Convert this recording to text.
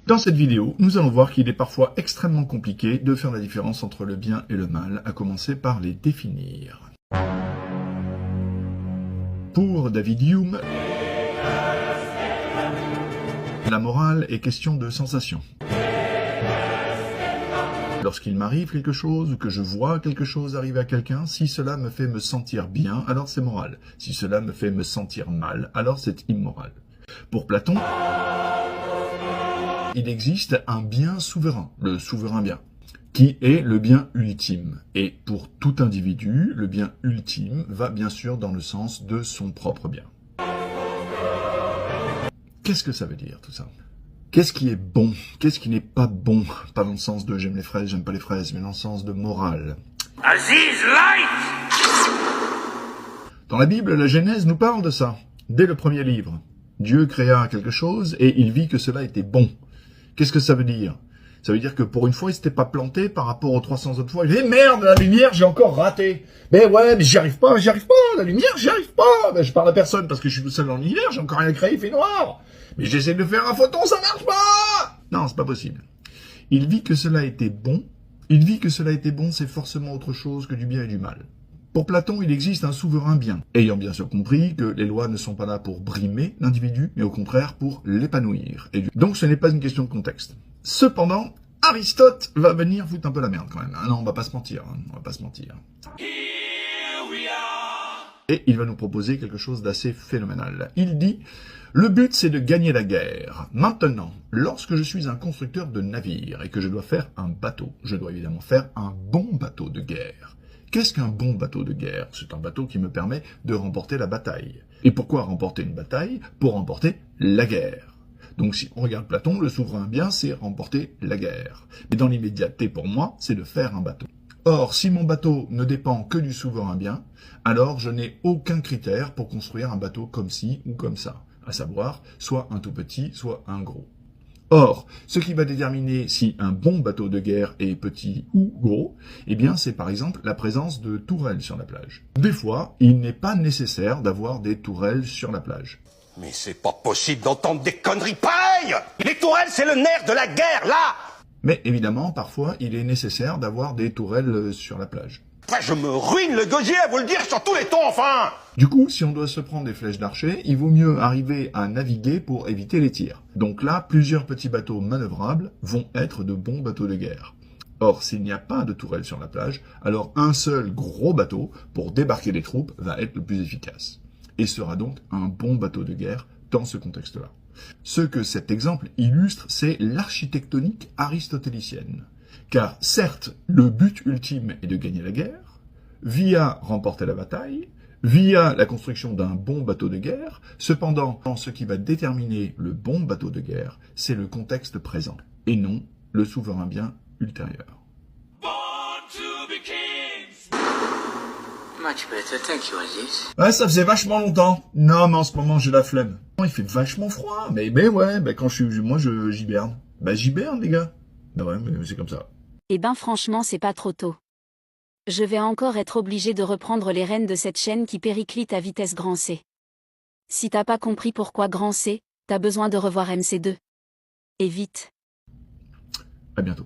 Dans cette vidéo, nous allons voir qu'il est parfois extrêmement compliqué de faire la différence entre le bien et le mal, à commencer par les définir. Pour David Hume, la morale est question de sensation. Lorsqu'il m'arrive quelque chose ou que je vois quelque chose arriver à quelqu'un, si cela me fait me sentir bien, alors c'est moral. Si cela me fait me sentir mal, alors c'est immoral. Pour Platon, il existe un bien souverain, le souverain bien, qui est le bien ultime. Et pour tout individu, le bien ultime va bien sûr dans le sens de son propre bien. Qu'est-ce que ça veut dire tout ça ? Qu'est-ce qui est bon? Qu'est-ce qui n'est pas bon? Pas dans le sens de j'aime les fraises, j'aime pas les fraises, mais dans le sens de morale. Aziz Light! Dans la Bible, la Genèse nous parle de ça. Dès le premier livre, Dieu créa quelque chose et il vit que cela était bon. Qu'est-ce que ça veut dire? Ça veut dire que pour une fois, il s'était pas planté par rapport aux 300 autres fois. Il dit « Merde, la lumière, j'ai encore raté. Mais ouais, mais j'y arrive pas, la lumière, j'y arrive pas. Ben, je parle à personne parce que je suis tout seul dans l'univers, j'ai encore rien créé, il fait noir. Mais j'essaie de faire un photon, ça marche pas. Non, c'est pas possible. Il vit que cela était bon. Il vit que cela était bon, c'est forcément autre chose que du bien et du mal. Pour Platon, il existe un souverain bien, ayant bien sûr compris que les lois ne sont pas là pour brimer l'individu, mais au contraire pour l'épanouir. Et donc ce n'est pas une question de contexte. Cependant, Aristote va venir foutre un peu la merde quand même. Ah non, on va pas se mentir, on va pas se mentir. Et il va nous proposer quelque chose d'assez phénoménal. Il dit « Le but, c'est de gagner la guerre. Maintenant, lorsque je suis un constructeur de navires et que je dois faire un bateau, je dois évidemment faire un bon bateau de guerre. Qu'est-ce qu'un bon bateau de guerre? C'est un bateau qui me permet de remporter la bataille. Et pourquoi remporter une bataille? Pour remporter la guerre. Donc si on regarde Platon, le souverain bien, c'est remporter la guerre. Mais dans l'immédiateté, pour moi, c'est de faire un bateau. Or, si mon bateau ne dépend que du souverain bien, alors je n'ai aucun critère pour construire un bateau comme ci ou comme ça, à savoir, soit un tout petit, soit un gros. Or, ce qui va déterminer si un bon bateau de guerre est petit ou gros, eh bien, c'est par exemple la présence de tourelles sur la plage. Des fois, il n'est pas nécessaire d'avoir des tourelles sur la plage. Mais c'est pas possible d'entendre des conneries pareilles! Les tourelles, c'est le nerf de la guerre, là! Mais évidemment, parfois, il est nécessaire d'avoir des tourelles sur la plage. Après, je me ruine le gosier à vous le dire sur tous les tons, enfin! Du coup, si on doit se prendre des flèches d'archer, il vaut mieux arriver à naviguer pour éviter les tirs. Donc là, plusieurs petits bateaux manœuvrables vont être de bons bateaux de guerre. Or, s'il n'y a pas de tourelle sur la plage, alors un seul gros bateau pour débarquer les troupes va être le plus efficace. Et sera donc un bon bateau de guerre dans ce contexte-là. Ce que cet exemple illustre, c'est l'architectonique aristotélicienne. Car certes, le but ultime est de gagner la guerre, via remporter la bataille, via la construction d'un bon bateau de guerre, cependant, ce qui va déterminer le bon bateau de guerre, c'est le contexte présent, et non le souverain bien ultérieur. Much better, thank you, Aziz. Ouais, ça faisait vachement longtemps. Non, mais en ce moment, j'ai la flemme. Il fait vachement froid. Mais ouais, quand j'hiberne. J'hiberne, les gars. Ouais, mais c'est comme ça. Eh ben franchement, c'est pas trop tôt. Je vais encore être obligé de reprendre les rênes de cette chaîne qui périclite à vitesse grand C. Si t'as pas compris pourquoi grand C, t'as besoin de revoir MC2. Et vite. À bientôt.